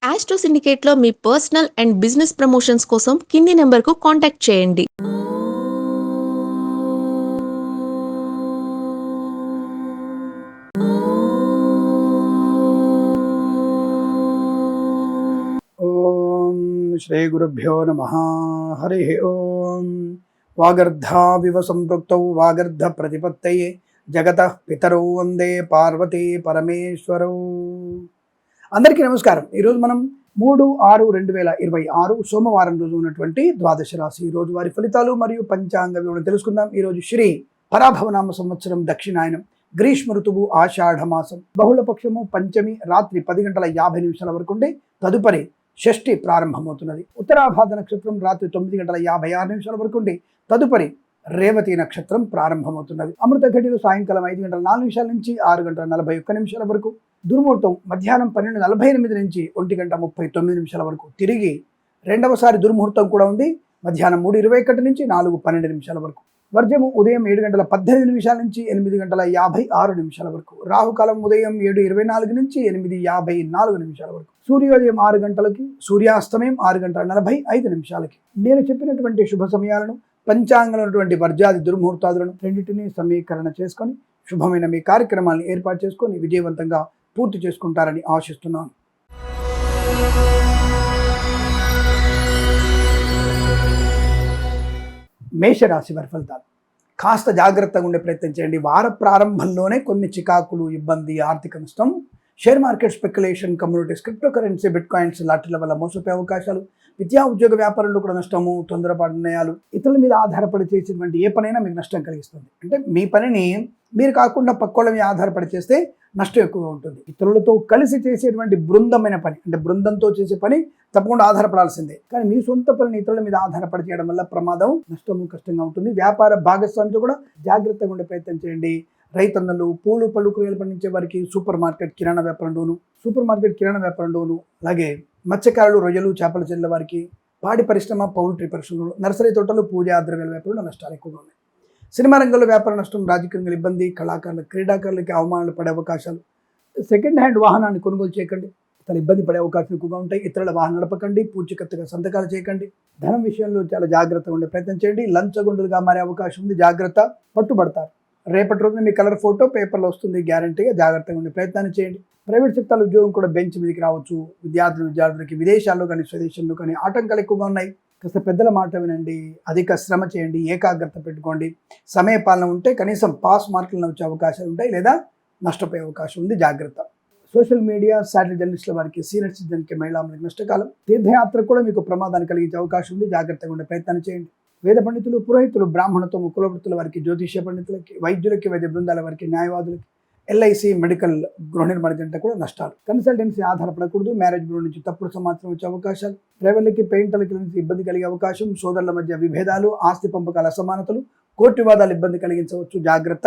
Astro సిండికేట్‌లో మీ personal and business promotions కోసం కింది నంబర్‌కు కాంటాక్ట్ చేయండి. ఓం శ్రీ గురుభ్యో నమ. హరి ఓం. వాగర్ధావివ సంపృక్తౌ వాగర్ధ ప్రతిపత్తయే జగతః పితరౌ వందే పార్వతీ పరమేశ్వరౌ. అందరికీ నమస్కారం. ఈరోజు మనం 3/6/2026 సోమవారం రోజు ఉన్నటువంటి ద్వాదశ రాశి రోజు వారి ఫలితాలు మరియు పంచాంగ వివరణ తెలుసుకుందాం. ఈరోజు శ్రీ పరాభవనామ సంవత్సరం దక్షిణాయనం, గ్రీష్మ ఋతువు ఆషాఢ మాసం, బహుళపక్షము పంచమి రాత్రి 10:50 వరకు ఉండి తదుపరి షష్ఠి ప్రారంభమవుతున్నది. ఉత్తరాభాద్ర నక్షత్రం రాత్రి 9:56 వరకు ఉండి తదుపరి రేవతి నక్షత్రం ప్రారంభమవుతున్నది. అమృత ఘడియలు సాయంకాలం 5:04 నుంచి 6:41 వరకు, దుర్ముహూర్తం మధ్యాహ్నం 12:48 నుంచి 1:39 వరకు, తిరిగి రెండవసారి దుర్ముహూర్తం కూడా ఉంది మధ్యాహ్నం 3:21 నుంచి 4:12 వరకు, వర్జము ఉదయం 7:18 నుంచి 8:56 వరకు, రాహుకాలం ఉదయం 7:24 నుంచి 8:54 వరకు, సూర్యోదయం 6 గంటలకి, సూర్యాస్తమయం 6:45 నేను చెప్పినటువంటి శుభ సమయాలను, పంచాంగంలో ఉన్నటువంటి వర్జాది దుర్ముహూర్తాదులను రెండింటినీ సమీకరణ చేసుకొని శుభమైన మీ కార్యక్రమాలను ఏర్పాటు చేసుకొని విజయవంతంగా పూర్తి చేసుకుంటారని ఆశిస్తున్నాను. మేషరాశి వారి ఫలితాలు. కాస్త జాగ్రత్తగా ఉండే ప్రయత్నం చేయండి. వార ప్రారంభంలోనే కొన్ని చికాకులు, ఇబ్బంది, ఆర్థిక నష్టం, share market speculation, communities, cryptocurrency, bitcoins లాటరీల వల్ల మోసపోయే అవకాశాలు, విద్యా ఉద్యోగ వ్యాపారంలో కూడా నష్టము, తొందరపాటు నిర్ణయాలు, ఇతరుల మీద ఆధారపడి చేసేటువంటి ఏ పనైనా మీకు నష్టం కలిగిస్తుంది. అంటే మీ పనిని మీరు కాకుండా పక్కోళ్ళ మీద ఆధారపడి చేస్తే నష్టం ఎక్కువగా ఉంటుంది. ఇతరులతో కలిసి చేసేటువంటి బృందమైన పని, అంటే బృందంతో చేసే పని తప్పకుండా ఆధారపడాల్సిందే. కానీ మీ సొంత పనిని ఇతరుల మీద ఆధారపడి చేయడం వల్ల ప్రమాదం, నష్టము కష్టంగా ఉంటుంది. వ్యాపార భాగస్వామితో కూడా జాగ్రత్తగా ఉండే ప్రయత్నం చేయండి. రైతన్నలు, పూలు పళ్ళు కూరగాయలు పండించే వారికి సూపర్ మార్కెట్ కిరాణా వ్యాపారంలోను, అలాగే మత్స్యకారులు, రొయ్యలు, చేపల చెల్లెల వారికి, పాడి పరిశ్రమ, పౌల్ట్రీ పరిశ్రమలు, నర్సరీ తోటలు, పూజా ద్రవ్యాల వ్యాపారంలో నష్టాలు ఎక్కువగా ఉన్నాయి. సినిమా రంగంలో వ్యాపార నష్టం, రాజకీయ రంగంలో ఇబ్బంది, కళాకారులు, క్రీడాకారులకి అవమానాలు పడే అవకాశాలు, సెకండ్ హ్యాండ్ వాహనాన్ని కొనుగోలు చేయకండి, చాలా ఇబ్బంది పడే అవకాశాలు ఎక్కువగా ఉంటాయి. ఇతరుల వాహనం నడపకండి, పూచికత్తుగా సంతకాలు చేయకండి, ధనం విషయంలో చాలా జాగ్రత్తగా ఉండే ప్రయత్నం చేయండి. లంచగొండులుగా మారే అవకాశం ఉంది, జాగ్రత్త, పట్టుబడతారు. రేపటి రోజున మీ కలర్ ఫోటో పేపర్లో వస్తుంది, గ్యారంటీగా జాగ్రత్తగా ఉండే ప్రయత్నాన్ని చేయండి. ప్రైవేట్ సెక్టార్లో ఉద్యోగం కూడా బెంచ్ మీదకి రావచ్చు. విద్యార్థులకి విదేశాల్లో కానీ స్వదేశంలో కానీ ఆటంకాలు ఎక్కువగా ఉన్నాయి. కాస్త పెద్దల మాట వినండి, అధిక శ్రమ చేయండి, ఏకాగ్రత పెట్టుకోండి. సమయపాలన ఉంటే కనీసం పాస్ మార్కులను వచ్చే అవకాశాలు ఉంటాయి, లేదా నష్టపోయే అవకాశం ఉంది, జాగ్రత్త. సోషల్ మీడియా, శాటిలైట్ జర్నలిస్టుల వారికి, సీనియర్ సిటిజన్కి, మహిళలకు నష్టకాలం. తీర్థయాత్ర కూడా మీకు ప్రమాదాన్ని కలిగించే అవకాశం ఉంది, జాగ్రత్తగా ఉండే ప్రయత్నాన్ని చేయండి. వేద పండితులు, పురోహితులు, బ్రాహ్మణత్వము, కులవృత్తుల వారికి, జ్యోతిష్య పండితులకి, వైద్యులకి, వైద్య బృందాల వారికి, న్యాయవాదులకి, ఎల్ఐసి, మెడికల్, గృహ నిర్మాణ జంట కూడా నష్టాలు. కన్సల్టెన్సీ ఆధారపడకూడదు. మ్యారేజ్ బ్యూరో నుంచి తప్పుడు సమాచారం వచ్చే అవకాశాలు, డ్రైవర్లకి, పెయింటర్లకి నుంచి ఇబ్బంది కలిగే అవకాశం, సోదరుల మధ్య విభేదాలు, ఆస్తి పంపకాల అసమానతలు, కోర్టు వివాదాలు ఇబ్బంది కలిగించవచ్చు, జాగ్రత్త.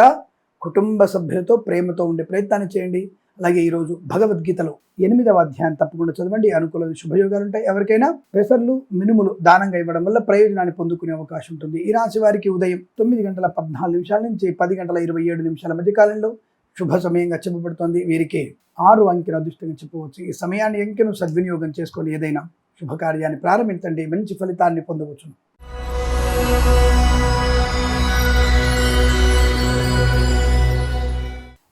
కుటుంబ సభ్యులతో ప్రేమతో ఉండే ప్రయత్నాన్ని చేయండి. అలాగే ఈరోజు భగవద్గీతలో 8వ అధ్యాయం తప్పకుండా చదవండి. అనుకూల శుభయోగాలు ఉంటాయి. ఎవరికైనా పెసర్లు, మినుములు దానంగా ఇవ్వడం వల్ల ప్రయోజనాన్ని పొందుకునే అవకాశం ఉంటుంది. ఈ రాశి వారికి ఉదయం 9:14 నుంచి 10:27 మధ్య కాలంలో శుభ సమయంగా చెప్పబడుతోంది. వీరికి 6 అంకెను అదృష్టంగా చెప్పవచ్చు. ఈ సమయాన్ని అంకెను సద్వినియోగం చేసుకొని ఏదైనా శుభకార్యాన్ని ప్రారంభించండి, మంచి ఫలితాన్ని పొందవచ్చు.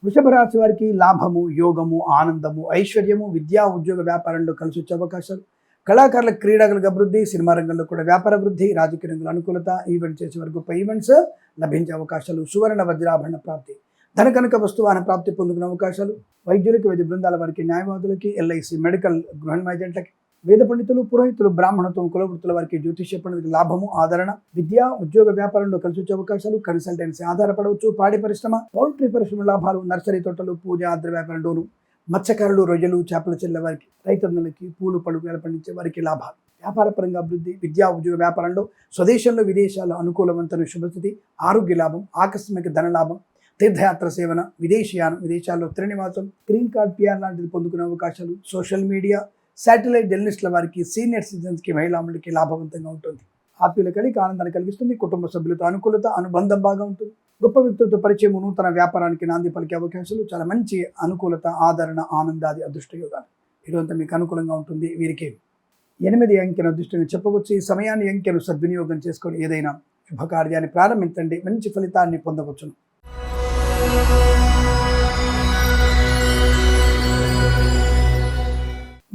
వృషభ రాశి వారికి లాభము, యోగము, ఆనందము, ఐశ్వర్యము, విద్యా ఉద్యోగ వ్యాపారంలో కలిసి వచ్చే అవకాశాలు, కళాకారుల, క్రీడాకులకు అభివృద్ధి, సినిమా రంగంలో కూడా వ్యాపార అభివృద్ధి, రాజకీయ రంగంలో అనుకూలత, ఈవెంట్ చేసే వరకు గొప్ప ఈవెంట్స్ లభించే అవకాశాలు, సువర్ణ వజ్రాభరణ ప్రాప్తి, ధనకనక వస్తువాహన ప్రాప్తి పొందుకునే అవకాశాలు, వైద్యులకి, వైద్య బృందాల వారికి, న్యాయవాదులకి, ఎల్ఐసి, మెడికల్, గృహ నిర్మాణ జంటలకి, వేద పండితులు, పురోహితులు, బ్రాహ్మణత్వం, కులవృత్తుల వారికి, జ్యోతిష్య పండితులకు లాభము, ఆదరణ, విద్యా ఉద్యోగ వ్యాపారంలో కలిసి వచ్చే అవకాశాలు, కన్సల్టెన్సీ ఆధారపడవచ్చు, పాడి పరిశ్రమ, పౌల్ట్రీ పరిశ్రమ లాభాలు, నర్సరీ తోటలు, పూజా ద్రవ్య వ్యాపారంలోను, మత్స్యకారులు, రొయ్యలు, చేపల చెల్లెల వారికి, రైతన్నలకి, పూలు పళ్ళు పండించే వారికి లాభాలు, వ్యాపారపరంగా అభివృద్ధి, విద్యా ఉద్యోగ వ్యాపారంలో స్వదేశంలో విదేశాల్లో అనుకూలవంతమైన శుభస్థితి, ఆరోగ్య లాభం, ఆకస్మిక ధన లాభం, తీర్థయాత్ర సేవన, విదేశీయానం, విదేశాల్లో స్థిర నివాసం, గ్రీన్ కార్డ్, పిఆర్ లాంటిది పొందుకునే అవకాశాలు, సోషల్ మీడియా, శాటిలైట్ జర్నలిస్టుల వారికి, సీనియర్ సిటిజన్స్కి, మహిళలకి లాభవంతంగా ఉంటుంది. ఆత్మీయుల కలిగి ఆనందాన్ని కలిగిస్తుంది. కుటుంబ సభ్యులతో అనుకూలత, అనుబంధం బాగా ఉంటుంది. గొప్ప వ్యక్తులతో పరిచయం, నూతన వ్యాపారానికి నాంది పలికే అవకాశాలు, చాలా మంచి అనుకూలత, ఆదరణ, ఆనందాది అదృష్ట యోగాలు. ఈరోజు మీకు అనుకూలంగా ఉంటుంది. వీరికి 8 అంకెను అదృష్టంగా చెప్పవచ్చు. ఈ సమయాన్ని అంకెను సద్వినియోగం చేసుకొని ఏదైనా శుభకార్యాన్ని ప్రారంభించండి, మంచి ఫలితాన్ని పొందవచ్చును.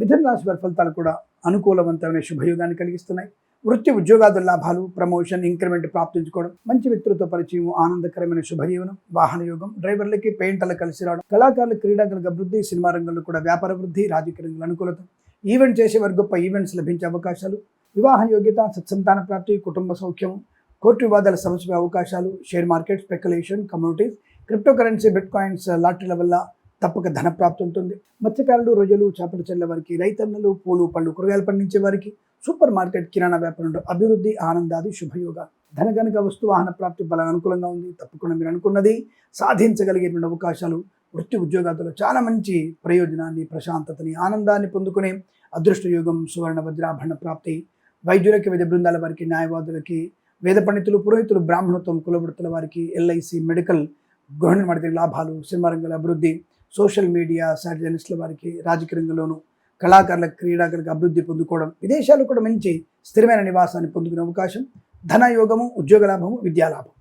మిథున రాశి వారి ఫలితాలు కూడా అనుకూలవంతమైన శుభయోగాన్ని కలిగిస్తున్నాయి. వృత్తి ఉద్యోగాదుల లాభాలు, ప్రమోషన్, ఇంక్రిమెంట్ ప్రాప్తించుకోవడం, మంచి వ్యక్తులతో పరిచయం, ఆనందకరమైన శుభజీవనం, వాహన యోగం, డ్రైవర్లకి పెయింటర్లు కలిసి రావడం, కళాకారులు క్రీడాకారులకు అభివృద్ధి, సినిమా రంగంలో కూడా వ్యాపార వృద్ధి, రాజకీయ రంగంలో అనుకూలత, ఈవెంట్ చేసే వారికి గొప్ప ఈవెంట్స్ లభించే అవకాశాలు, వివాహ యోగ్యత, సత్సంతాన ప్రాప్తి, కుటుంబ సౌఖ్యం, కోర్టు వివాదాల సమస్య అవకాశాలు, share market, speculation, communities, cryptocurrency, bitcoins లాటరీల వల్ల తప్పక ధన ప్రాప్తి ఉంటుంది. మత్స్యకారులు, రొయ్యలు, చేపలు చెల్లె వారికి, రైతన్నలు, పూలు పళ్ళు కూరగాయలు పండించే వారికి, సూపర్ మార్కెట్, కిరాణా వ్యాపారంలో అభివృద్ధి, ఆనందాది శుభయోగాలు. ధనగనుక వస్తు వాహన ప్రాప్తి బలం అనుకూలంగా ఉంది. తప్పకుండా మీరు అనుకున్నది సాధించగలిగేటువంటి అవకాశాలు, వృత్తి ఉద్యోగాల్లో చాలా మంచి ప్రయోజనాన్ని, ప్రశాంతతని, ఆనందాన్ని పొందుకునే అదృష్ట యోగం, సువర్ణ వజ్రాభరణ ప్రాప్తి, వైద్యులకి, వేద బృందాల వారికి, న్యాయవాదులకి, వేద పండితులు, పురోహితులు, బ్రాహ్మణత్వం, కులవృత్తుల వారికి, ఎల్ఐసి, మెడికల్, గృహ నిర్మాణ లాభాలు, సినిమా రంగంలో అభివృద్ధి, సోషల్ మీడియా, జర్నలిస్టుల వారికి, రాజకీయ రంగంలోనూ, కళాకారుల, క్రీడాకారులకు అభివృద్ధి పొందుకోవడం, విదేశాలు కూడా మంచి స్థిరమైన నివాసాన్ని పొందుకునే అవకాశం, ధనయోగము, ఉద్యోగ లాభము, విద్యాలాభం,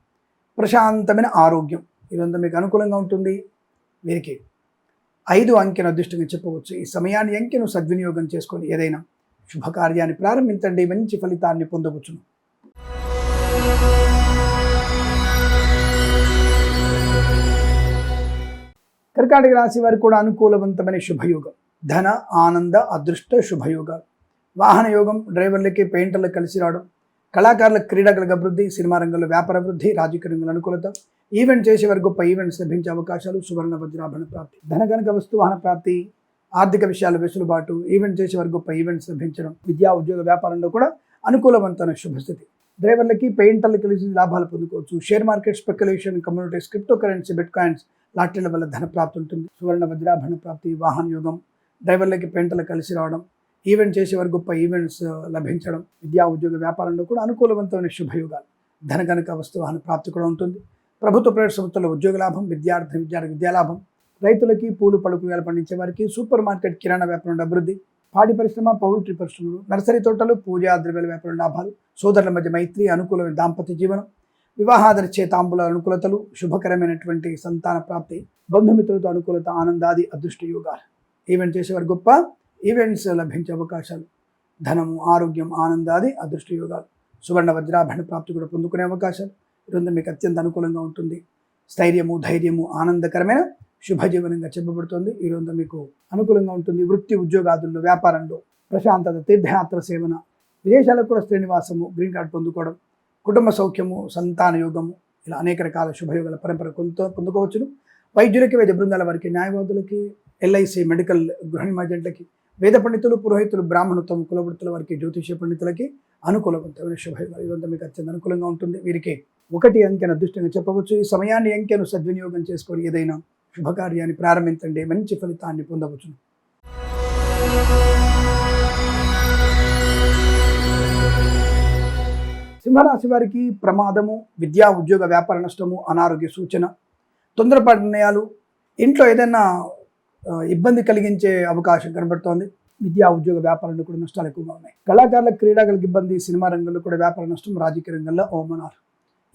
ప్రశాంతమైన ఆరోగ్యం ఇదంతా మీకు అనుకూలంగా ఉంటుంది. వీరికి 5 అంకెను అదృష్టంగా చెప్పవచ్చు. ఈ సమయాన్ని అంకెను సద్వినియోగం చేసుకొని ఏదైనా శుభకార్యాన్ని ప్రారంభించండి, మంచి ఫలితాన్ని పొందవచ్చును. కర్కాటక రాశి వారికి కూడా అనుకూలవంతమైన శుభయోగం, ధన, ఆనంద, అదృష్ట శుభయోగాలు, వాహన యోగం, డ్రైవర్లకి పెయింటర్లకు కలిసి రావడం, కళాకారుల, క్రీడాకారులకు అభివృద్ధి, సినిమా రంగంలో వ్యాపార అభివృద్ధి, రాజకీయ రంగంలో అనుకూలత, ఈవెంట్ చేసే వారికి గొప్ప ఈవెంట్స్ లభించే అవకాశాలు, సువర్ణ వజ్రాభరణ ప్రాప్తి, ధనగనక వస్తు వాహన ప్రాప్తి, ఆర్థిక విషయాల వెసులుబాటు, ఈవెంట్ చేసే వారికి గొప్ప ఈవెంట్స్ లభించడం, విద్యా ఉద్యోగ వ్యాపారంలో కూడా అనుకూలవంతమైన శుభస్థితి, డ్రైవర్లకి, పెయింటర్లకు కలిసి లాభాలు పొందుకోవచ్చు, share market, speculation, communities, cryptocurrency, bitcoins లాటరీల వల్ల ధన ప్రాప్తి ఉంటుంది. సువర్ణ వజ్రాభరణ ప్రాప్తి, వాహన యోగం, డ్రైవర్లకి, పెయింటర్లకు కలిసి రావడం, ఈవెంట్ చేసేవారు గొప్ప ఈవెంట్స్ లభించడం, విద్యా ఉద్యోగ వ్యాపారంలో కూడా అనుకూలవంతమైన శుభయోగాలు, ధనగనక వస్తు వాహన ప్రాప్తి కూడా ఉంటుంది. ప్రభుత్వ ప్రైవేట్ సంస్థల్లో ఉద్యోగ లాభం, విద్యార్థి విద్యాలాభం, రైతులకి, పూలు పళ్ళు కూరగాయలు పండించే వారికి, సూపర్ మార్కెట్, కిరాణా వ్యాపారంలో అభివృద్ధి, పాడి పరిశ్రమ, పౌల్ట్రీ పరిశ్రమలు, నర్సరీ తోటలు, పూజా ద్రవ్యాల వ్యాపారం లాభాలు, సోదరుల మధ్య మైత్రి, అనుకూలమైన దాంపత్య జీవనం, వివాహాదరిచే తాంబూలాల అనుకూలతలు, శుభకరమైనటువంటి సంతాన ప్రాప్తి, బంధుమిత్రులతో అనుకూలత, ఆనందాది అదృష్ట యోగాలు, ఈవెంట్ చేసేవారు గొప్ప ఈవెంట్స్ లభించే అవకాశాలు, ధనము, ఆరోగ్యం, ఆనందాది అదృష్ట యోగాలు, సువర్ణ వజ్రాభరణ ప్రాప్తి కూడా పొందుకునే అవకాశాలు. ఈరోజు మీకు అత్యంత అనుకూలంగా ఉంటుంది. స్థైర్యము, ధైర్యము, ఆనందకరమైన శుభజీవనంగా చెప్పబడుతుంది. ఈరోజు మీకు అనుకూలంగా ఉంటుంది. వృత్తి ఉద్యోగాదుల్లో, వ్యాపారంలో ప్రశాంతత, తీర్థయాత్ర సేవన, విదేశాలకు కూడా శ్రీనివాసము, గ్రీన్ కార్డ్ పొందుకోవడం, కుటుంబ సౌఖ్యము, సంతాన యోగము, ఇలా అనేక రకాల శుభయోగాల పరంపర పొందుకోవచ్చును. వైద్యులకి, వైద్య బృందాల వారికి, న్యాయవాదులకి, ఎల్ఐసి, మెడికల్, గృహ నిర్మాణలకి, వేద పండితులు, పురోహితులు, బ్రాహ్మణత్వం, కులవృత్తుల వారికి, జ్యోతిష పండితులకి అనుకూలవంతమైన శుభయోగాలు. ఇదంతా మీకు అత్యంత అనుకూలంగా ఉంటుంది. వీరికి 1 అంకెను అదృష్టంగా చెప్పవచ్చు. ఈ సమయాన్ని అంకెను సద్వినియోగం చేసుకొని ఏదైనా శుభకార్యాన్ని ప్రారంభించండి, మంచి ఫలితాన్ని పొందవచ్చును. సింహరాశి వారికి ప్రమాదము, విద్యా ఉద్యోగ వ్యాపార నష్టము, అనారోగ్య సూచన, తొందరపాటు నిర్ణయాలు, ఇంట్లో ఏదైనా ఇబ్బంది కలిగించే అవకాశం కనబడుతోంది. విద్యా ఉద్యోగ వ్యాపారంలో కూడా నష్టాలు ఎక్కువగా ఉన్నాయి. కళాకారుల, క్రీడాకారులకు ఇబ్బంది, సినిమా రంగంలో కూడా వ్యాపార నష్టం, రాజకీయ రంగంలో అవమానాలు,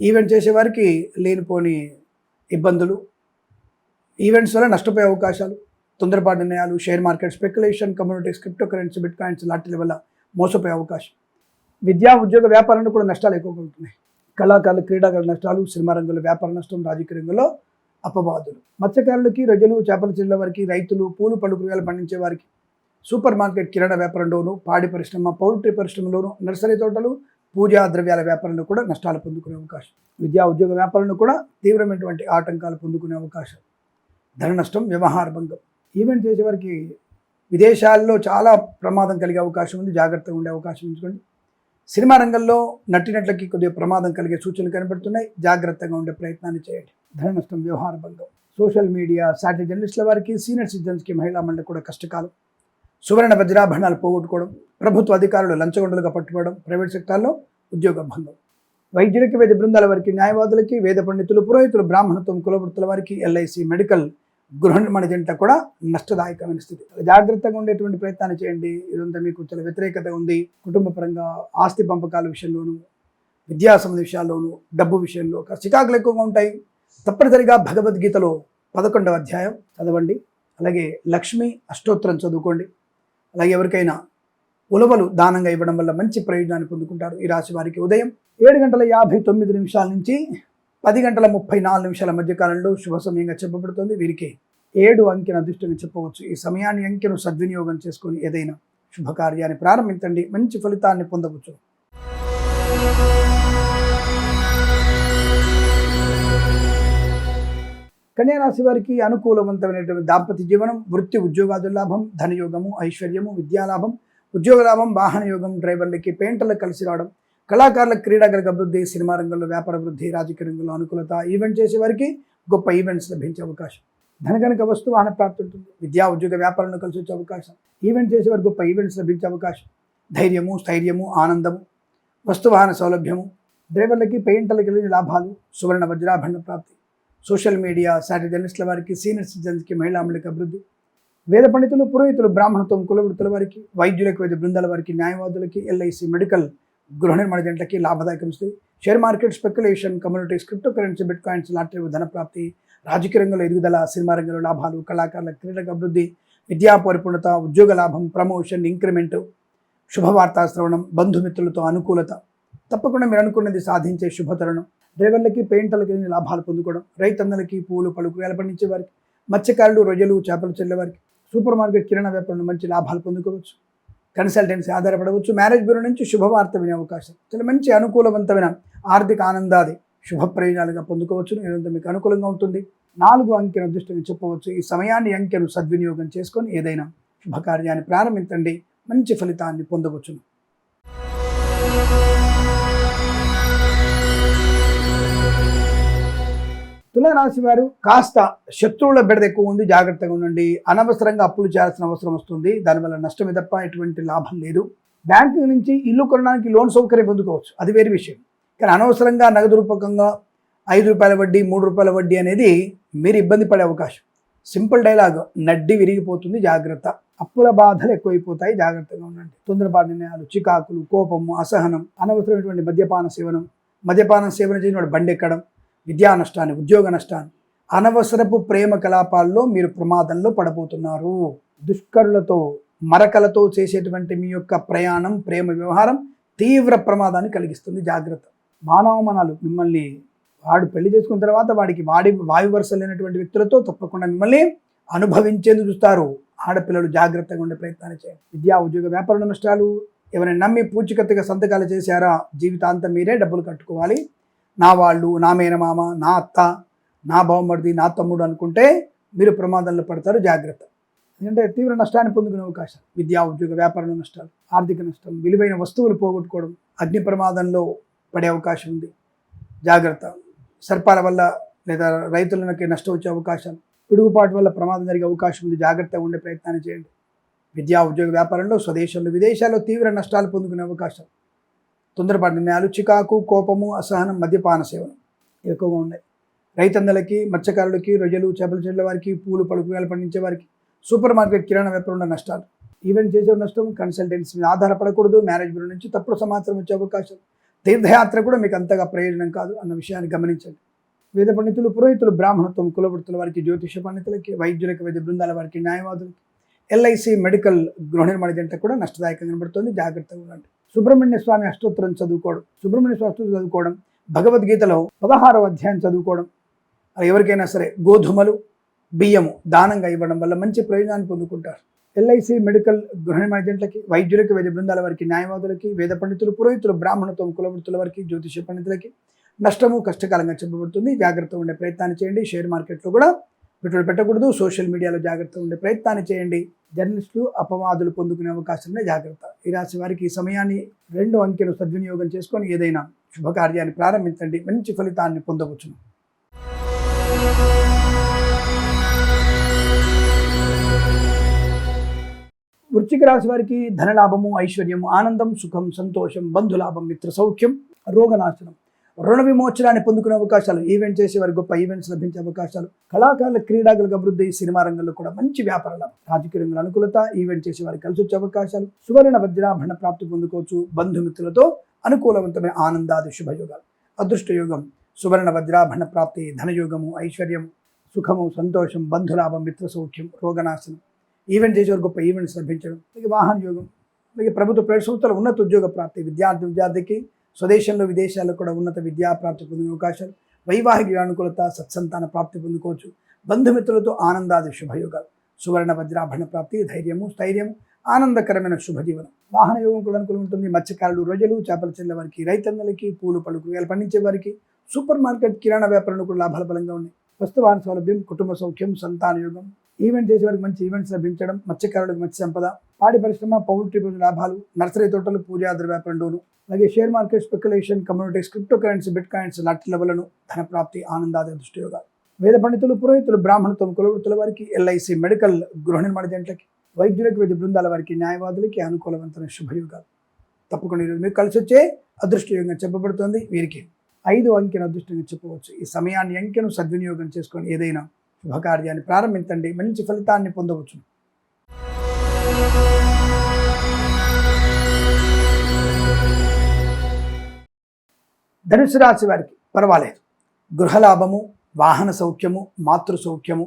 ఈవెంట్ చేసే వారికి లేనిపోని ఇబ్బందులు, ఈవెంట్స్ వల్ల నష్టపోయే అవకాశాలు, తొందరపాటు నిర్ణయాలు, share market, speculation, communities, cryptocurrency, bitcoins లాటరీల వల్ల మోసపోయే అవకాశం, విద్యా ఉద్యోగ వ్యాపారంలో కూడా నష్టాలు ఎక్కువగా ఉంటున్నాయి. కళాకారులు, క్రీడాకారుల నష్టాలు, సినిమా రంగంలో వ్యాపార నష్టం, రాజకీయ రంగంలో అపవాదులు, మత్స్యకారులకి, రొయ్యలు, చేపల చెల్లె వారికి, రైతులు, పూలు పళ్ళు కూరగాయలు పండించే వారికి, సూపర్ మార్కెట్, కిరాణా వ్యాపారంలోను, పాడి పరిశ్రమ, పౌల్ట్రీ పరిశ్రమలోను, నర్సరీ తోటలు, పూజా ద్రవ్యాల వ్యాపారంలో కూడా నష్టాలు పొందుకునే అవకాశం, విద్యా ఉద్యోగ వ్యాపారంలో కూడా తీవ్రమైనటువంటి ఆటంకాలు పొందుకునే అవకాశం, ధన నష్టం, వ్యవహార భంగం, ఈవెంట్ చేసేవారికి విదేశాల్లో చాలా ప్రమాదం కలిగే అవకాశం ఉంది. జాగ్రత్తగా ఉండే అవకాశం ఉంచుకోండి. సినిమా రంగంలో నటినట్లకి కొద్దిగా ప్రమాదం కలిగే సూచనలు కనబడుతున్నాయి. జాగ్రత్తగా ఉండే ప్రయత్నాన్ని చేయండి. ధన నష్టం, వ్యవహార భంగం, సోషల్ మీడియా, సాటిలైట్ జర్నలిస్టుల వారికి, సీనియర్ సిటిజన్స్కి, మహిళా మండలి కూడా కష్టకాలం, సువర్ణ వజ్రాభరణాలు పోగొట్టుకోవడం, ప్రభుత్వ అధికారులు లంచగొండలుగా పట్టుకోవడం, ప్రైవేట్ సెక్టార్లో ఉద్యోగ భంగం, వైద్యులకి, వైద్య బృందాల వారికి, న్యాయవాదులకి, వేద పండితులు, పురోహితులు, బ్రాహ్మణత్వం, కులవృత్తుల వారికి, ఎల్ఐసి, మెడికల్, గృహ నిర్మాణ జంట కూడా నష్టదాయకమైన స్థితి. జాగ్రత్తగా ఉండేటువంటి ప్రయత్నాన్ని చేయండి. ఇదంతా మీకు చాలా వ్యతిరేకత ఉంది. కుటుంబ పరంగా ఆస్తి పంపకాల విషయంలోనూ, విద్యా సంబంధ విషయాల్లోనూ, డబ్బు విషయంలో చికాకులు ఎక్కువగా ఉంటాయి. తప్పనిసరిగా భగవద్గీతలో 11వ అధ్యాయం చదవండి. అలాగే లక్ష్మి అష్టోత్తరం చదువుకోండి. అలాగే ఎవరికైనా ఉలవలు దానంగా ఇవ్వడం వల్ల మంచి ప్రయోజనాన్ని పొందుకుంటారు. ఈ రాశి వారికి ఉదయం 7:59 నుంచి 10:34 మధ్య కాలంలో శుభ సమయంగా చెప్పబడుతుంది. వీరికి 7 అంకెను అదృష్టంగా చెప్పవచ్చు. ఈ సమయాన్ని అంకెను సద్వినియోగం చేసుకొని ఏదైనా శుభకార్యాన్ని ప్రారంభించండి, మంచి ఫలితాన్ని పొందవచ్చు. కన్యా రాశి వారికి అనుకూలవంతమైనటువంటి దాంపత్య జీవనం, వృత్తి ఉద్యోగాదుల లాభం, ధనయోగము, ఐశ్వర్యము, విద్యాలాభం, ఉద్యోగ లాభం, వాహన యోగం, డ్రైవర్లకి పెయింటర్లకు కలిసి రావడం, కళాకారులకు క్రీడాకారులకు అభివృద్ధి, సినిమా రంగంలో వ్యాపార వృద్ధి, రాజకీయ రంగంలో అనుకూలత, ఈవెంట్ చేసే వారికి గొప్ప ఈవెంట్స్ లభించే అవకాశం, ధనగణక వస్తు వాహన ప్రాప్తి ఉంటుంది, విద్యా ఉద్యోగ వ్యాపారంలో కలిసి వచ్చే అవకాశం, ఈవెంట్ చేసే వారికి గొప్ప ఈవెంట్స్ లభించే అవకాశం, ధైర్యము, స్థైర్యము, ఆనందము, వస్తువాహన సౌలభ్యము, డ్రైవర్లకి పెయింటర్లకు కలిగిన లాభాలు, సువర్ణ వజ్రాభరణ ప్రాప్తి, సోషల్ మీడియా సాటిలైట్ జర్నలిస్టుల వారికి, సీనియర్ సిటిజన్స్కి, మహిళామణులకు అభివృద్ధి, వేద పండితులు, పురోహితులు, బ్రాహ్మణత్వం, కులవృత్తుల వారికి, వైద్యులకు, వైద్య బృందాల వారికి, న్యాయవాదులకి, ఎల్ఐసి, మెడికల్, గృహ నిర్మాణ జంటలకి లాభదాయకం ఇస్తుంది. Share market, speculation, communities, cryptocurrency, bit coins, lottery, ధన ప్రాప్తి, రాజకీయ రంగంలో ఎదుగుదల, సినిమా రంగంలో లాభాలు, కళాకారుల క్రీడలకు అభివృద్ధి, విద్యా పరిపూర్ణత, ఉద్యోగ లాభం, ప్రమోషన్, ఇంక్రిమెంట్, శుభవార్తా శ్రవణం, బంధుమిత్రులతో అనుకూలత, తప్పకుండా మీరు అనుకున్నది సాధించే శుభతరుణం, డ్రైవర్లకి పెయింటర్లకి లాభాలు పొందుకోవడం, రైతన్నలకి పూలు పలుకు వేల పండించే వారికి, మత్స్యకారులు, రొయ్యలు, చేపలు చెల్లే వారికి, సూపర్ మార్కెట్, కిరాణా వ్యాపారంలో మంచి లాభాలు పొందుకోవచ్చు, కన్సల్టెన్సీ ఆధారపడవచ్చు, మ్యారేజ్ బ్యూరో నుంచి శుభవార్త వినే అవకాశం, చాలా మంచి అనుకూలవంతమైన ఆర్థిక ఆనందాది శుభ ప్రయోజనాలుగా పొందుకోవచ్చు. ఇదంతా మీకు అనుకూలంగా ఉంటుంది. 4 అంకెను అదృష్టంగా చెప్పవచ్చు. ఈ సమయాన్ని అంకెను సద్వినియోగం చేసుకొని ఏదైనా శుభకార్యాన్ని ప్రారంభించండి, మంచి ఫలితాన్ని పొందవచ్చును. తులారాశి వారు కాస్త శత్రువుల బెడద ఎక్కువ ఉంది, జాగ్రత్తగా ఉండండి. అనవసరంగా అప్పులు చేయాల్సిన అవసరం వస్తుంది, దానివల్ల నష్టమే తప్ప ఎటువంటి లాభం లేదు. బ్యాంకు నుంచి ఇల్లు కొనడానికి లోన్ సౌకర్యం పొందుకోవచ్చు, అది వేరే విషయం. కానీ అనవసరంగా నగదు రూపకంగా ₹5 వడ్డీ, ₹3 వడ్డీ అనేది మీరు ఇబ్బంది పడే అవకాశం. సింపుల్ డైలాగ్, నడ్డి విరిగిపోతుంది, జాగ్రత్త. అప్పుల బాధలు ఎక్కువైపోతాయి, జాగ్రత్తగా ఉండండి. తొందరపాటు నిర్ణయాలు, చికాకులు, కోపము, అసహనం, అనవసరమైనటువంటి మద్యపానం సేవన చేసిన వాడు బండి ఎక్కడం, విద్యా నష్టాన్ని, ఉద్యోగ నష్టాన్ని, అనవసరపు ప్రేమ కలాపాల్లో మీరు ప్రమాదంలో పడబోతున్నారు. దుష్కరులతో, మరకలతో చేసేటువంటి మీ యొక్క ప్రయాణం, ప్రేమ వ్యవహారం తీవ్ర ప్రమాదాన్ని కలిగిస్తుంది, జాగ్రత్త. మానవమనాలు మిమ్మల్ని, వాడు పెళ్లి చేసుకున్న తర్వాత వాడికి వాయు వరుస లేనటువంటి వ్యక్తులతో తప్పకుండా మిమ్మల్ని అనుభవించేందుకు చూస్తారు. ఆడపిల్లలు జాగ్రత్తగా ఉండే ప్రయత్నాన్ని చేయండి. విద్యా ఉద్యోగ వ్యాపార నష్టాలు, ఎవరైనా నమ్మి పూచికత్తుగా సంతకాలు చేశారా, జీవితాంతం మీరే డబ్బులు కట్టుకోవాలి. నా వాళ్ళు, నా మేనమామ, నా అత్త, నా బావమరిది, నా తమ్ముడు అనుకుంటే మీరు ప్రమాదంలో పడతారు, జాగ్రత్త. ఎందుకంటే తీవ్ర నష్టాన్ని పొందుకునే అవకాశం. విద్యా ఉద్యోగ వ్యాపారంలో నష్టాలు, ఆర్థిక నష్టం, విలువైన వస్తువులు పోగొట్టుకోవడం, అగ్ని ప్రమాదంలో పడే అవకాశం ఉంది, జాగ్రత్త. సర్పాల వల్ల లేదా రైతులకి నష్టం వచ్చే అవకాశం, పిడుగుపాటు వల్ల ప్రమాదం జరిగే అవకాశం ఉంది, జాగ్రత్తగా ఉండే ప్రయత్నాన్ని చేయండి. విద్యా ఉద్యోగ వ్యాపారంలో స్వదేశంలో, విదేశాల్లో తీవ్ర నష్టాలు పొందుకునే అవకాశం. తొందరపాటు నిర్ణయాలు, చికాకు, కోపము, అసహనం, మద్యపాన సేవనం ఎక్కువగా ఉన్నాయి. రైతన్నలకి, మత్స్యకారులకి, రొయ్యలు, చేపలు చెల్లె వారికి, పూలు పలుకు వేల పండించే వారికి, సూపర్ మార్కెట్, కిరాణా వ్యాపారంలో నష్టాలు, ఈవెంట్ చేసే నష్టం, కన్సల్టెన్సీ మీద ఆధారపడకూడదు, మ్యారేజ్ బ్యూరో నుంచి తప్పుడు సమాచారం వచ్చే అవకాశం, తీర్థయాత్ర కూడా మీకు అంతగా ప్రయోజనం కాదు అన్న విషయాన్ని గమనించండి. వేద పండితులు, పురోహితులు, బ్రాహ్మణత్వం, కులవృత్తుల వారికి, జ్యోతిష పండితులకి, వైద్యులకి, వైద్య బృందాల వారికి, న్యాయవాదులకి, ఎల్ఐసి, మెడికల్, గృహ నిర్మాణ జంట కూడా నష్టదాయకంగా కనబడుతుంది, జాగ్రత్తగా ఉండండి. సుబ్రహ్మణ్య స్వామి అష్టోత్తరం చదువుకోవడం, భగవద్గీతలో 16వ అధ్యాయం చదువుకోవడం, ఎవరికైనా సరే గోధుమలు, బియ్యము దానంగా ఇవ్వడం వల్ల మంచి ప్రయోజనాన్ని పొందుకుంటారు. ఎల్ఐసి, మెడికల్, గృహ నిర్మాణ జంటలకి, వైద్యులకి, వైద్య బృందాల వారికి, న్యాయవాదులకి, వేద పండితులు, పురోహితులు, బ్రాహ్మణత్వం, కులవృత్తుల వారికి, జ్యోతిష పండితులకి నష్టము కష్టకాలంగా చెప్పబడుతుంది, జాగ్రత్తగా ఉండే ప్రయత్నాన్ని చేయండి. షేర్ మార్కెట్లో కూడా పెట్టుబడి పెట్టకూడదు, సోషల్ మీడియాలో జాగ్రత్తగా ఉండే ప్రయత్నాన్ని చేయండి. జర్నలిస్టులు అపవాదులు పొందుకునే అవకాశమే, జాగ్రత్త. ఈ రాశి వారికి ఈ సమయాన్ని 2 అంకెను సద్వినియోగం చేసుకొని ఏదైనా శుభకార్యాన్ని ప్రారంభించండి, మంచి ఫలితాన్ని పొందవచ్చును. వృశ్చిక రాశి వారికి ధనలాభము, ఐశ్వర్యము, ఆనందం, సుఖం, సంతోషం, బంధులాభం, మిత్ర సౌఖ్యం, రోగనాశనం, రుణ విమోచనాన్ని పొందుకునే అవకాశాలు, ఈవెంట్ చేసే వారికి గొప్ప ఈవెంట్స్ లభించే అవకాశాలు, కళాకారుల క్రీడాకులకు అభివృద్ధి, సినిమా రంగంలో కూడా మంచి వ్యాపార లాభం, రాజకీయ రంగంలో అనుకూలత, ఈవెంట్ చేసే వారికి కలిసి వచ్చే అవకాశాలు, సువర్ణ వజ్రాభరణ ప్రాప్తి పొందుకోవచ్చు, బంధుమిత్రులతో అనుకూలవంతమైన ఆనందాది శుభయోగాలు. అదృష్ట యోగం సువర్ణ వజ్రాభరణ ప్రాప్తి, ధనయోగము, ఐశ్వర్యం, సుఖము, సంతోషం, బంధులాభం, మిత్ర సౌఖ్యం, రోగనాశనం, ఈవెంట్ చేసేవారు గొప్ప ఈవెంట్స్ లభించడం, అలాగే వాహన యోగం, అలాగే ప్రభుత్వ ప్రైవేట్ సంస్థల ఉన్నత ఉద్యోగ ప్రాప్తి, విద్యార్థికి స్వదేశంలో విదేశాల్లో కూడా ఉన్నత విద్యా ప్రాప్తి పొందే అవకాశాలు, వైవాహిక అనుకూలత, సత్సంతాన ప్రాప్తి పొందుకోవచ్చు, బంధుమిత్రులతో ఆనందాది శుభయోగాలు, సువర్ణ వజ్రాభరణ ప్రాప్తి, ధైర్యము, స్థైర్యము, ఆనందకరమైన శుభజీవనం. వాహన యోగం కూడా అనుకూలంగా ఉంటుంది. మత్స్యకారులు, రొయ్యలు, చేపల చెల్లె వారికి, రైతన్నలకి, పూలు పళ్ళు కూరగాయలు పండించే వారికి, సూపర్ మార్కెట్, కిరాణా వ్యాపారంలో కూడా లాభాల బలంగా ఉన్నాయి. వస్తువాహన సౌలభ్యం, కుటుంబ సౌఖ్యం, సంతాన యోగం, ఈవెంట్ చేసే వారికి మంచి ఈవెంట్స్ లభించడం, మత్స్యకారులకు మత్స్య సంపద, పాడి పరిశ్రమ, పౌల్ట్రీ లాభాలు, నర్సరీ తోటలు, పూజా ద్రవ్యాపారం డోను, అలాగే share market, speculation, communities, cryptocurrency, bitcoins లాంటి లెవెలను, ధన ప్రాప్తి, ఆనందాది అదృష్టయోగాలు. వేద పండితులు, పురోహితులు, బ్రాహ్మణత్వం, కులవృత్తుల వారికి, ఎల్ఐసి, మెడికల్, గృహ నిర్మాణ జంటలకి, వైద్యులకు, వైద్య బృందాల వారికి, న్యాయవాదులకి అనుకూలవంతమైన శుభయోగాలు. తప్పకుండా ఈరోజు మీకు కలిసి వచ్చే అదృష్టయోగంగా చెప్పబడుతుంది. వీరికి 5 అంకెను అదృష్టంగా చెప్పవచ్చు. ఈ సమయాన్ని అంకెను సద్వినియోగం చేసుకొని ఏదైనా శుభకార్యాన్ని ప్రారంభించండి, మంచి ఫలితాన్ని పొందవచ్చు. ధనుసు రాశి వారికి పర్వాలేదు. గృహలాభము, వాహన సౌఖ్యము, మాతృ సౌఖ్యము,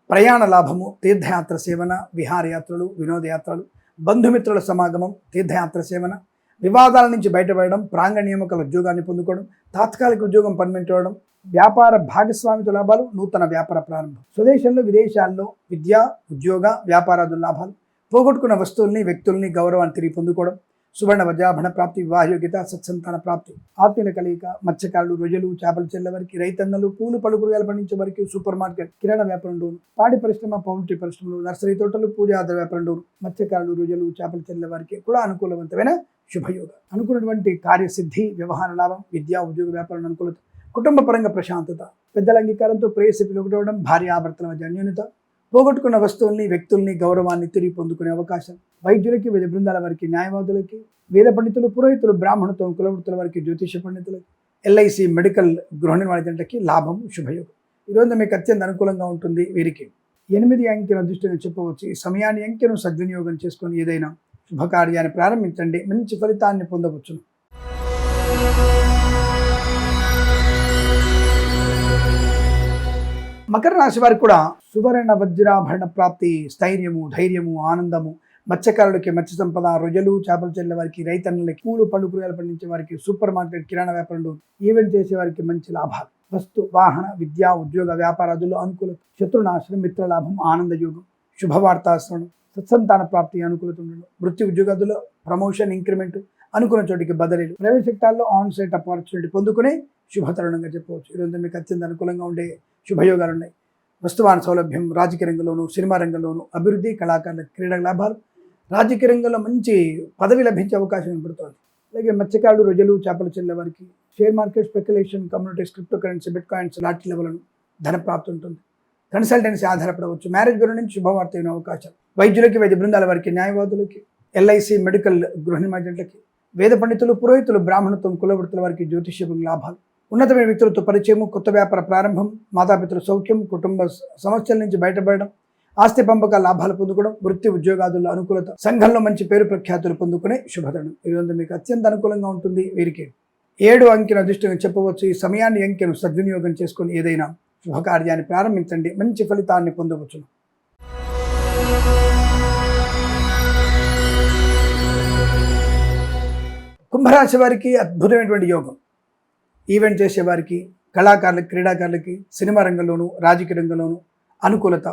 ప్రయాణ లాభము, తీర్థయాత్ర సేవన, విహారయాత్రలు, వినోదయాత్రలు, బంధుమిత్రుల సమాగమం, తీర్థయాత్ర సేవన, వివాదాల నుంచి బయటపడడం, ప్రాంగణ నియామకాల ఉద్యోగాన్ని పొందుకోవడం, తాత్కాలిక ఉద్యోగం పర్మనెంట్ అవ్వడం, వ్యాపార భాగస్వామితో లాభాలు, నూతన వ్యాపార ప్రారంభం, స్వదేశంలో విదేశాల్లో విద్యా, ఉద్యోగ, వ్యాపారాదుల లాభాలు, పోగొట్టుకున్న వస్తువుల్ని, వ్యక్తుల్ని, గౌరవాన్ని తిరిగి పొందుకోవడం, సువర్ణ వజ్రాభరణ ప్రాప్తి, వివాహయోగ్యత, సత్సంతాన ప్రాప్తి, ఆత్మీయుల కలయిక, మత్స్యకారులు, రొయ్యలు, చేపలు చెల్లె వారికి, రైతన్నలు, పూలు పళ్ళు కూరగాయలు పండించే వారికి, సూపర్ మార్కెట్, కిరాణా వ్యాపారం డోను, పాడి పరిశ్రమ, పౌల్ట్రీ పరిశ్రమలు, నర్సరీ తోటలు, పూజా వ్యాపారం డోను, మత్స్యకారులు, రొయ్యలు, చేపలు చెల్లె వారికి కూడా అనుకూలవంతమైన శుభయోగ. అనుకున్నటువంటి కార్యసిద్ధి, వ్యవహార లాభం, విద్యా, ఉద్యోగ, వ్యాపారం అనుకూలత, కుటుంబ పరంగా ప్రశాంతత, పెద్దల అంగీకారంతో ప్రేయసి పిలువడం, భార్యాభర్తల మధ్య అన్యోన్యత, పోగొట్టుకున్న వస్తువుల్ని, వ్యక్తుల్ని, గౌరవాన్ని తిరిగి పొందుకునే అవకాశం, వైద్యులకి, వైద్య బృందాల వారికి, న్యాయవాదులకి, వేద పండితులు, పురోహితులు, బ్రాహ్మణత్వం, కులవృత్తుల వారికి, జ్యోతిష పండితులకి, ఎల్ఐసి, మెడికల్, గృహ నిర్మాణ జంటకి లాభం, శుభయోగం. ఈరోజు మీకు అత్యంత అనుకూలంగా ఉంటుంది. వీరికి 8 అంకెను అదృష్టంగా చెప్పవచ్చు. ఈ సమయాన్ని అంకెను సద్వినియోగం చేసుకొని ఏదైనా శుభకార్యాన్ని ప్రారంభించండి, మంచి ఫలితాన్ని పొందవచ్చును. మకర రాశి వారికి కూడా సువర్ణ వజ్రాభరణ ప్రాప్తి, స్థైర్యము, ధైర్యము, ఆనందము, మత్స్యకారులకి మత్స్య సంపద, రొయ్యలు, చేపలు చెల్లె వారికి, రైతన్నలకి, పూలు పళ్ళు కూరగాయలు పండించే వారికి, సూపర్ మార్కెట్, కిరాణా వ్యాపారంలో ఈవెంట్ చేసే వారికి మంచి లాభాలు, వస్తు, వాహన, విద్యా, ఉద్యోగ, వ్యాపారాదుల్లో అనుకూలత, శత్రునాశనం, మిత్రలాభం, ఆనందయోగం, శుభవార్తాశ్రవణం, సత్సంతాన ప్రాప్తి, అనుకూలత ఉండడం, వృత్తి ఉద్యోగాదుల్లో ప్రమోషన్, ఇంక్రిమెంట్, అనుకున్న చోటికి బదిలీలు, ప్రైవేట్ సెక్టార్లో ఆన్ సైట్ ఆపర్చునిటీ పొందుకునే శుభతరుణంగా చెప్పవచ్చు. ఈరోజు మీకు అత్యంత అనుకూలంగా ఉండే శుభయోగాలు ఉన్నాయి. వస్తువాహన సౌలభ్యం, రాజకీయ రంగంలోను, సినిమా రంగంలోను అభివృద్ధి, కళాకారుల క్రీడా లాభాలు, రాజకీయ రంగంలో మంచి పదవి లభించే అవకాశం ఏర్పడుతోంది. అలాగే మత్స్యకారులు, రొయ్యలు, చేపలు చెల్లె వారికి, share market, speculation, communities, cryptocurrency, bitcoins లాంటి లెవెలను ధన ప్రాప్తి ఉంటుంది. కన్సల్టెన్సీ ఆధారపడవచ్చు. మ్యారేజ్ బ్యూరో నుంచి శుభవార్త అయిన అవకాశం, వైద్యులకి, వైద్య బృందాల వారికి, న్యాయవాదులకి, ఎల్ఐసి, మెడికల్, గృహ నిర్మాణ జంటలకి, వేద పండితులు, పురోహితులు, బ్రాహ్మణత్వం, కులవృత్తుల వారికి, జ్యోతిష్యం లాభాలు, ఉన్నతమైన వ్యక్తులతో పరిచయము, కొత్త వ్యాపార ప్రారంభం, మాతాపితృ సౌఖ్యం, కుటుంబ సమస్యల నుంచి బయటపడడం, ఆస్తి పంపక లాభాలు పొందుకోవడం, వృత్తి ఉద్యోగాదుల్లో అనుకూలత, సంఘంలో మంచి పేరు ప్రఖ్యాతులు పొందుకునే శుభతరుణం. ఈరోజు మీకు అత్యంత అనుకూలంగా ఉంటుంది. వీరికి 7 అంకెను అదృష్టంగా చెప్పవచ్చు. ఈ సమయాన్ని అంకెను సద్వినియోగం చేసుకొని ఏదైనా శుభకార్యాన్ని ప్రారంభించండి, మంచి ఫలితాన్ని పొందవచ్చు. కుంభరాశి వారికి అద్భుతమైనటువంటి యోగం. ఈవెంట్ చేసేవారికి, కళాకారులకి, క్రీడాకారులకి, సినిమా రంగంలోను, రాజకీయ రంగంలోను అనుకూలత,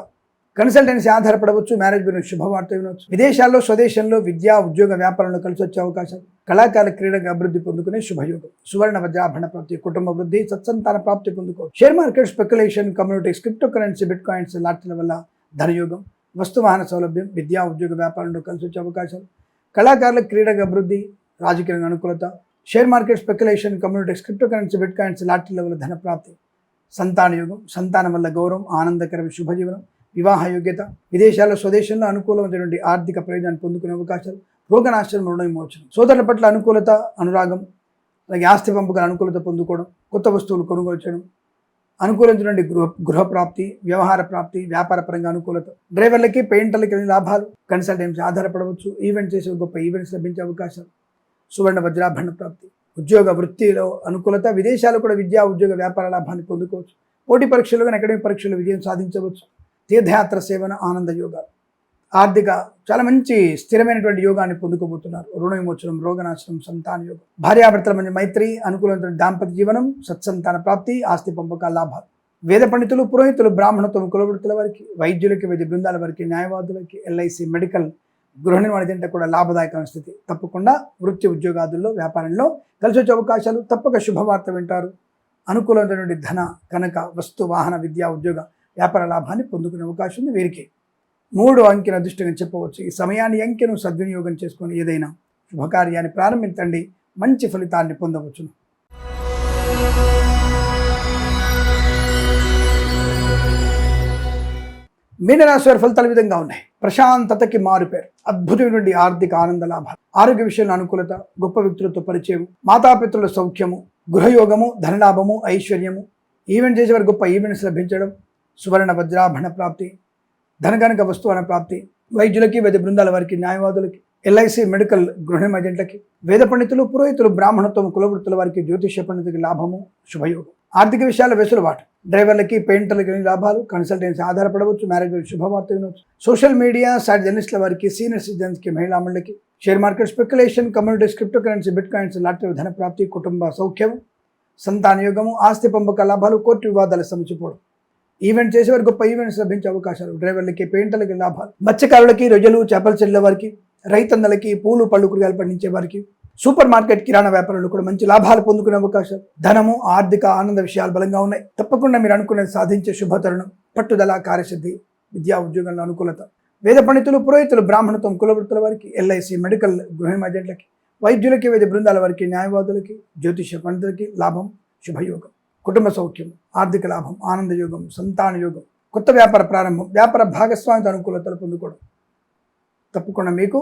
కన్సల్టెన్సీ ఆధారపడవచ్చు. మ్యారేజ్ బ్యూరో శుభవార్త వినవచ్చు. విదేశాల్లో, స్వదేశంలో విద్యా, ఉద్యోగ, వ్యాపారంలో కలిసి వచ్చే అవకాశం, కళాకారుల క్రీడగా అభివృద్ధి పొందుకునే శుభయోగం, సువర్ణ వజ్రాభరణ ప్రాప్తి, కుటుంబ వృద్ధి, సత్సంతాన ప్రాప్తి పొందుకోవచ్చు. Share market, speculation, communities, cryptocurrency, bitcoins లాంటి వల్ల ధనయోగం, వస్తువాహన సౌలభ్యం, విద్యా, ఉద్యోగ, వ్యాపారంలో కలిసి వచ్చే అవకాశం, కళాకారుల క్రీడగా అభివృద్ధి, రాజకీయ అనుకూలత, share market, speculation, communities, cryptocurrency, bitcoins లాంటి లెవెల్ ధన ప్రాప్తి, సంతాన యోగం, సంతానం వల్ల గౌరవం, ఆనందకరమైన శుభజీవనం, వివాహ యోగ్యత, విదేశాల్లో, స్వదేశంలో అనుకూలమైనటువంటి ఆర్థిక ప్రయోజనాన్ని పొందుకునే అవకాశాలు, రోగనాశనం, రుణ విమోచనం, సోదరుల పట్ల అనుకూలత, అనురాగం, అలాగే ఆస్తి పంపకం అనుకూలత పొందుకోవడం, కొత్త వస్తువులు కొనుగోలు చేయడం, అనుకూలించినటువంటి గృహప్రాప్తి, వ్యవహార ప్రాప్తి, వ్యాపార పరంగా అనుకూలత, డ్రైవర్లకి పెయింటర్లకి లాభాలు, కన్సల్టెన్సీ ఆధారపడవచ్చు, ఈవెంట్ చేసే గొప్ప ఈవెంట్స్ లభించే అవకాశం, సువర్ణ వజ్రాభరణ ప్రాప్తి, ఉద్యోగ వృత్తిలో అనుకూలత, విదేశాలు కూడా విద్యా ఉద్యోగ వ్యాపార లాభాన్ని పొందుకోవచ్చు, పోటీ పరీక్షలు కానీ అకాడమిక్ పరీక్షలు విజయం సాధించవచ్చు, తీర్థయాత్ర సేవన ఆనంద యోగాలు, ఆర్థిక చాలా మంచి స్థిరమైనటువంటి యోగాన్ని పొందుకోబోతున్నారు. రుణ విమోచనం, రోగనాశనం, సంతాన యోగం, భార్యాభర్తల మధ్య మైత్రి, అనుకూలమైన దాంపత్య జీవనం, సత్సంతాన ప్రాప్తి, ఆస్తి పంపకాల లాభాలు, వేద పండితులు, పురోహితులు, బ్రాహ్మణత్వం, కులవృత్తుల వారికి, వైద్యులకి, వైద్య బృందాల వారికి, న్యాయవాదులకి, ఎల్ఐసి, మెడికల్, గృహ నిర్మాణ జంట కూడా లాభదాయకమైన స్థితి. తప్పకుండా వృత్తి ఉద్యోగాదుల్లో, వ్యాపారంలో కలిసి వచ్చే అవకాశాలు, తప్పక శుభవార్త వింటారు. అనుకూలమైనటువంటి ధన, కనక, వస్తు, వాహన, విద్యా, ఉద్యోగ, వ్యాపార లాభాన్ని పొందుకునే అవకాశం ఉంది. వీరికి 3 అంకెను అదృష్టంగా చెప్పవచ్చు. ఈ సమయాన్ని అంకెను సద్వినియోగం చేసుకొని ఏదైనా శుభకార్యాన్ని ప్రారంభించండి, మంచి ఫలితాన్ని పొందవచ్చును. మీనరాశి వారి ఫలితాలు విధంగా ఉన్నాయి. ప్రశాంతతకి మారుపేరు, అద్భుతమైనటువంటి ఆర్థిక ఆనంద లాభాలు, ఆరోగ్య విషయంలో అనుకూలత, గొప్ప వ్యక్తులతో పరిచయం, మాతాపితృల సౌఖ్యము, గృహయోగము, ధనలాభము, ఐశ్వర్యము, ఈవెంట్ చేసేవారు గొప్ప ఈవెంట్స్ లభించడం, సువర్ణ వజ్రాభరణ ప్రాప్తి, ధనగనక వస్తువుల ప్రాప్తి, వైద్యులకి, వైద్య బృందాల వారికి, న్యాయవాదులకి, ఎల్ఐసి, మెడికల్, గృహ ఏజెంట్లకి, వేద పండితులు, పురోహితులు, బ్రాహ్మణత్వం, కులవృత్తుల వారికి, జ్యోతిష్య పండితులకి లాభము, శుభయోగం, ఆర్థిక విషయాల వెసులుబాటు, డ్రైవర్లకి, పెయింటర్లకి లాభాలు, కన్సల్టెన్సీ ఆధారపడవచ్చు, మ్యారేజ్ శుభవార్త వినవచ్చు, సోషల్ మీడియా, సైడ్ జర్నలిస్టుల వారికి, సీనియర్ సిటిజన్స్కి, మహిళా మండలికి, share market, speculation, communities, cryptocurrency, bit coins, lottery, ధన ప్రాప్తి, కుటుంబ సౌఖ్యం, సంతాన యోగము, ఆస్తి పంపక లాభాలు, కోర్టు వివాదాల సమచిపోవడం, ఈవెంట్ చేసేవారు గొప్ప ఈవెంట్స్ లభించే అవకాశాలు, డ్రైవర్లకి, పెయింటర్లకి లాభాలు, మత్స్యకారులకి, రొయ్యలు, చేపల చెల్లె వారికి, రైతన్నలకి, పూలు పళ్ళు కూరగాయలు పండించే వారికి, సూపర్ మార్కెట్, కిరాణా వ్యాపారులు కూడా మంచి లాభాలు పొందుకునే అవకాశాలు, ధనము, ఆర్థిక ఆనంద విషయాలు బలంగా ఉన్నాయి. తప్పకుండా మీరు అనుకునేది సాధించే శుభతరుణం, పట్టుదల, కార్యసిద్ధి, విద్యా ఉద్యోగంలో అనుకూలత, వేద పండితులు, పురోహితులు, బ్రాహ్మణత్వం, కులవృత్తుల వారికి, ఎల్ఐసి, మెడికల్, గృహ ఏజెంట్లకి, వైద్యులకి, వైద్య బృందాల వారికి, న్యాయవాదులకి, జ్యోతిష్య పండితులకి లాభం, శుభయోగం, కుటుంబ సౌఖ్యం, ఆర్థిక లాభం, ఆనంద యోగం, సంతాన యోగం, కొత్త వ్యాపార ప్రారంభం, వ్యాపార భాగస్వామ్య అనుకూలతలు పొందుకోవడం. తప్పకుండా మీకు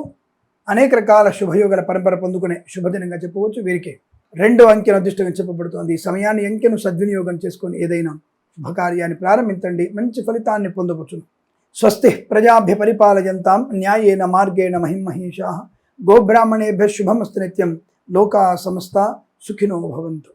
అనేక రకాల శుభయోగాల పరంపర పొందుకునే శుభదినంగా చెప్పవచ్చు. వీరికి 2 అంకెను అదృష్టంగా చెప్పబడుతోంది. ఈ సమయాన్ని అంకెను సద్వినియోగం చేసుకొని ఏదైనా శుభకార్యాన్ని ప్రారంభించండి, మంచి ఫలితాన్ని పొందవచ్చును. స్వస్తి ప్రజాభ్య పరిపాలయంతాం న్యాయేన మార్గేణ మహిమహేషాః. గోబ్రాహ్మణేభ్యః శుభమస్తు నిత్యం. లోకా సమస్తా సుఖినో భవంతు.